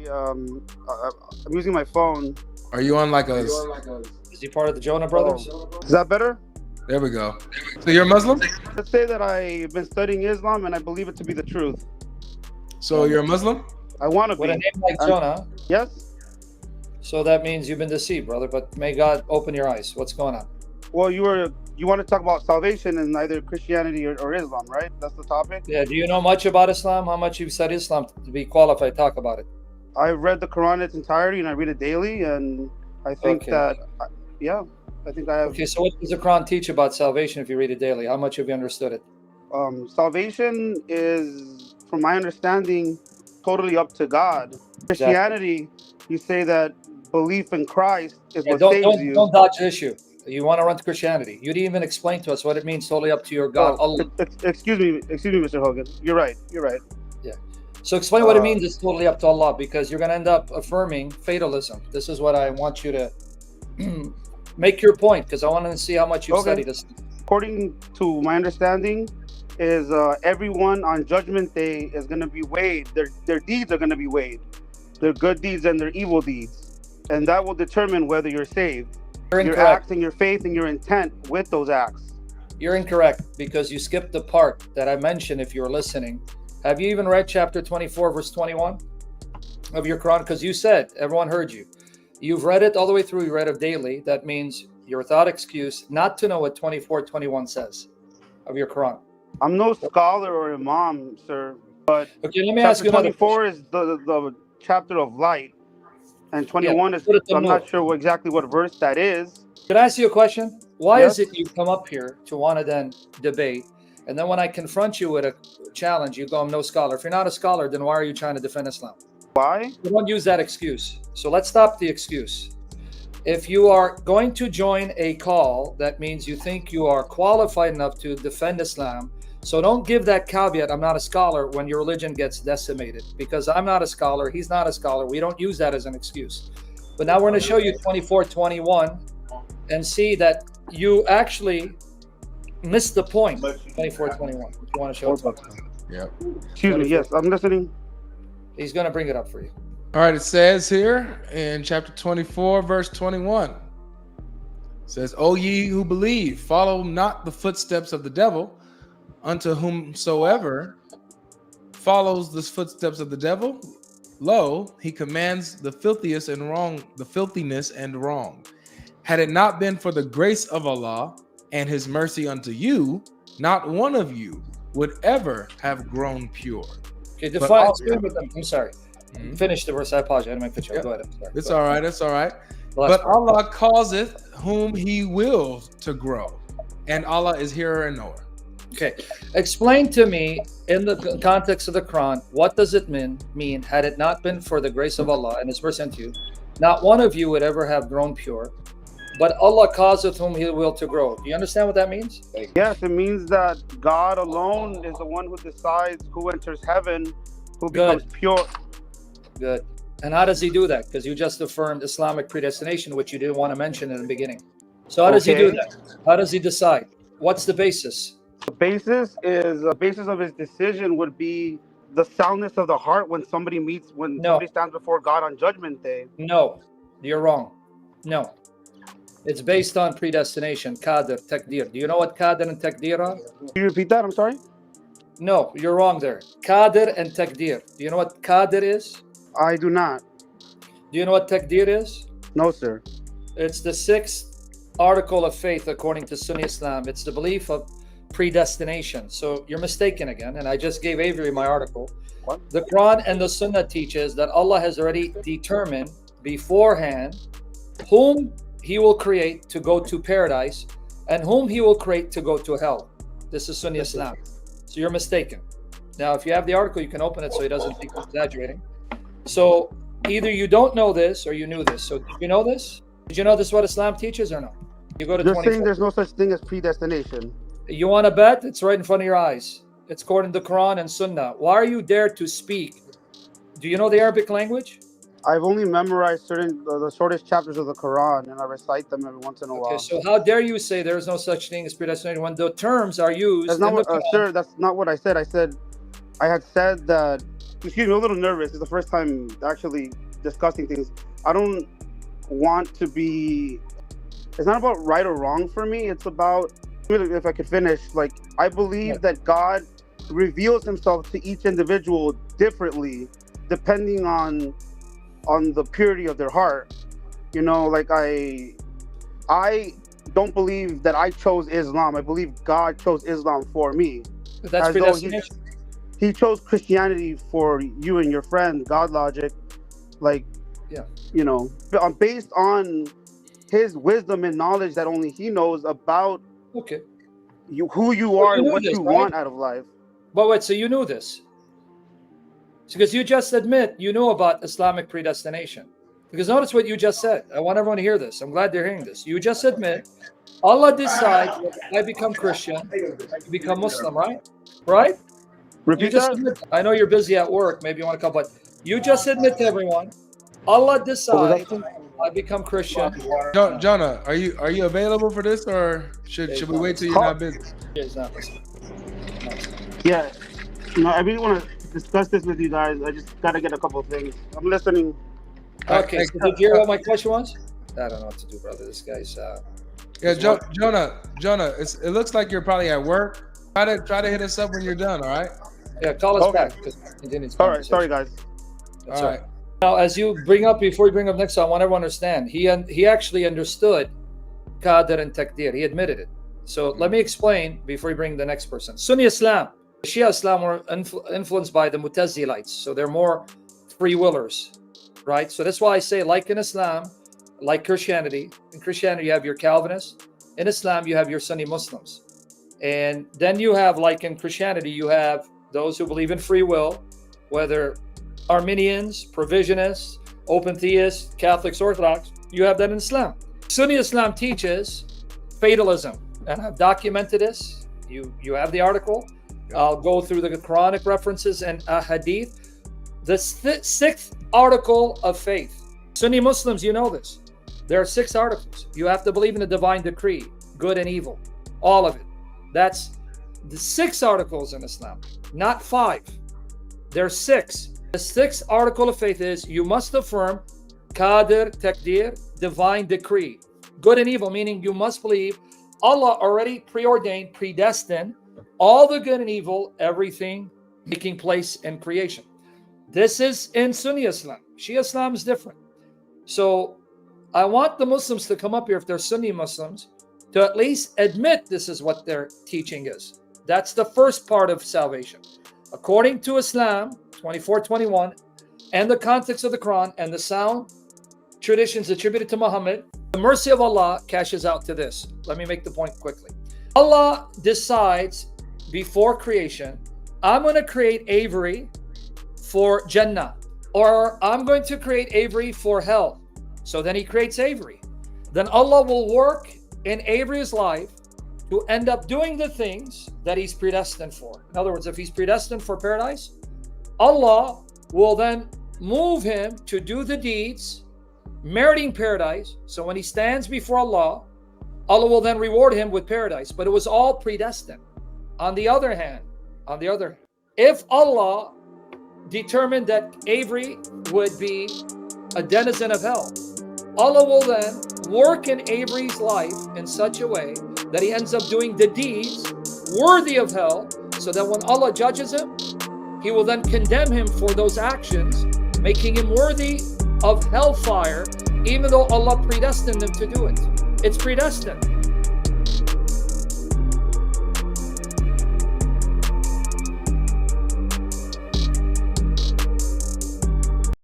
I'm using my phone. Are you on like a? Is he part of the Jonah Brothers? Is that better? There we go. So you're a Muslim? Let's say that I've been studying Islam and I believe it to be the truth. So you're a Muslim? I want to With a be. name like Jonah. Yes. So that means you've been deceived, brother. But may God open your eyes. What's going on? Well, you want to talk about salvation in either Christianity or Islam, right? That's the topic. Yeah. Do you know much about Islam? How much you've studied Islam to be qualified to talk about it? I read the Quran in its entirety and I read it daily, and I think that, yeah, I think I have. Okay. So what does the Quran teach about salvation if you read it daily? How much have you understood it? Salvation is, from my understanding, totally up to God. Christianity, you say that belief in Christ is what saves you. Don't dodge the issue. You want to run to Christianity. You didn't even explain to us what it means totally up to your God. Allah. Excuse me, Mr. Hogan. You're right. Yeah. So explain what it means it's totally up to Allah, because you're going to end up affirming fatalism. This is what I want you to make your point, because I want to see how much you've studied this. According to my understanding, is everyone on Judgment Day is going to be weighed. Their deeds are going to be weighed. Their good deeds and their evil deeds. And that will determine whether you're saved. Your acts and your faith and your intent with those acts. You're incorrect, because you skipped the part that I mentioned if you were listening. Have you even read chapter 24, verse 21 of your Quran? Because you said, everyone heard you. You've read it all the way through. You read it daily. That means you're without excuse not to know what 24:21 says of your Quran. I'm no scholar or imam, sir. But okay, let me ask you another 24 question. is the chapter of light. And 21 is, I'm not sure exactly what verse that is. Could I ask you a question? Why is it you come up here to want to then debate, and then when I confront you with a challenge, you go, I'm no scholar. If you're not a scholar, then why are you trying to defend Islam? Why? You don't use that excuse. So let's stop the excuse. If you are going to join a call, that means you think you are qualified enough to defend Islam. So don't give that caveat, I'm not a scholar, when your religion gets decimated. Because I'm not a scholar, he's not a scholar. We don't use that as an excuse. But now we're going to show you 24:21 and see that you actually missed the point. 24:21. You want to show it? Yeah. Excuse me, yes, I'm listening. He's going to bring it up for you. All right, it says here in chapter 24, verse 21. It says, O ye who believe, follow not the footsteps of the devil, unto whomsoever follows the footsteps of the devil, lo, he commands the filthiness and wrong. Had it not been for the grace of Allah and his mercy unto you, not one of you would ever have grown pure. Okay, define. I'm sorry. Finish the verse. I apologize. I didn't mean to cut you off. Go ahead. It's all right. It's all right. But Allah causeth whom he wills to grow, and Allah is hearer and knower. Okay, explain to me in the context of the Quran, what does it mean, had it not been for the grace of Allah and his mercy unto you, not one of you would ever have grown pure, but Allah causeth whom he will to grow. Do you understand what that means? Yes, it means that God alone is the one who decides who enters heaven, who becomes pure. Good. And how does he do that? Because you just affirmed Islamic predestination, which you didn't want to mention in the beginning. So how does he do that? How does he decide? What's the basis? The basis of his decision would be the soundness of the heart when somebody somebody stands before God on Judgment Day. No, you're wrong. No. It's based on predestination, qadr, taqdeer. Do you know what qadr and taqdeer are? Can you repeat that? I'm sorry? No, you're wrong there. Qadr and taqdeer. Do you know what qadr is? I do not. Do you know what taqdeer is? No, sir. It's the 6th article of faith according to Sunni Islam. It's the belief of predestination. So you're mistaken again, and I just gave Avery my article. What? The Quran and the Sunnah teaches that Allah has already determined beforehand whom he will create to go to paradise and whom he will create to go to hell. This is Sunni Islam. So you're mistaken. Now, if you have the article, you can open it so he doesn't think I'm exaggerating. So either you don't know this or you knew this. So did you know this? Did you know this is what Islam teaches or no? You go to You're saying there's no such thing as predestination. You want to bet? It's right in front of your eyes. It's according to the Quran and Sunnah. Why are you dare to speak? Do you know the Arabic language? I've only memorized the shortest chapters of the Quran, and I recite them every once in a while. Okay, so how dare you say there is no such thing as predestination when the terms are used? That's not what, sir. That's not what I said. I had said that excuse me, a little nervous. It's the first time actually discussing things. I don't want to be. It's not about right or wrong for me. It's about, if I could finish, like, I believe that God reveals himself to each individual differently depending on the purity of their heart. You know, like, I don't believe that I chose Islam. I believe God chose Islam for me. But that's As though predestination. he chose Christianity for you and your friend, God Logic. Like, Yeah. you know, based on his wisdom and knowledge that only he knows about Okay. you, who you Well, are, you and knew what this, you right? want out of life. But wait, so you knew this? Because you just admit you knew about Islamic predestination. Because notice what you just said. I want everyone to hear this. I'm glad they're hearing this. You just admit Allah decides when I become Christian, you become Muslim, right? Right? You Repeat just that. admit, I know you're busy at work. Maybe you want to come, but you just admit to everyone, Allah decides I become Christian. Jonah, are you available for this, or should we wait till you're not busy? He's not listening. Yeah. No, I really want to discuss this with you guys. I just got to get a couple of things. I'm listening. Okay, so did you hear what my question was? I don't know what to do, brother. This guy's Yeah, Jonah, it looks like you're probably at work. Try to hit us up when you're done. All right. yeah, call us Okay. back. 'Cause we didn't All right. Sorry, guys. That's All right. Now, as you bring up, before you bring up next, I want everyone to understand. He actually understood Qadr and Taqdir. He admitted it. So let me explain before you bring the next person. Sunni Islam, Shia Islam were influenced by the Mutazilites. So they're more free willers, right? So that's why I say, like in Islam, like Christianity. In Christianity, you have your Calvinists. In Islam, you have your Sunni Muslims. And then you have, like in Christianity, you have those who believe in free will, whether Arminians, Provisionists, Open Theists, Catholics, Orthodox. You have that in Islam. Sunni Islam teaches fatalism, and I've documented this. You have the article. I'll go through the Quranic references and Hadith. The sixth article of faith. Sunni Muslims, you know this. There are 6 articles. You have to believe in the divine decree, good and evil, all of it. That's the 6 articles in Islam, not 5. There are 6. The 6th article of faith is you must affirm Qadr, Taqdir, divine decree, good and evil, meaning you must believe Allah already preordained, predestined all the good and evil, everything taking place in creation. This is in Sunni Islam. Shia Islam is different. So I want the Muslims to come up here, if they're Sunni Muslims, to at least admit this is what their teaching is. That's the first part of salvation. According to Islam 24:21 and the context of the Quran and the sound traditions attributed to Muhammad, the mercy of Allah cashes out to this. Let me make the point quickly. Allah decides before creation, I'm going to create Avery for Jannah, or I'm going to create Avery for hell. So then he creates Avery. Then Allah will work in Avery's life to end up doing the things that he's predestined for. In other words, if he's predestined for paradise, Allah will then move him to do the deeds, meriting paradise. So when he stands before Allah, Allah will then reward him with paradise. But it was all predestined. On the other hand, if Allah determined that Avery would be a denizen of hell, Allah will then work in Avery's life in such a way that he ends up doing the deeds worthy of hell, so that when Allah judges him, he will then condemn him for those actions, making him worthy of hellfire, even though Allah predestined him to do it. It's predestined.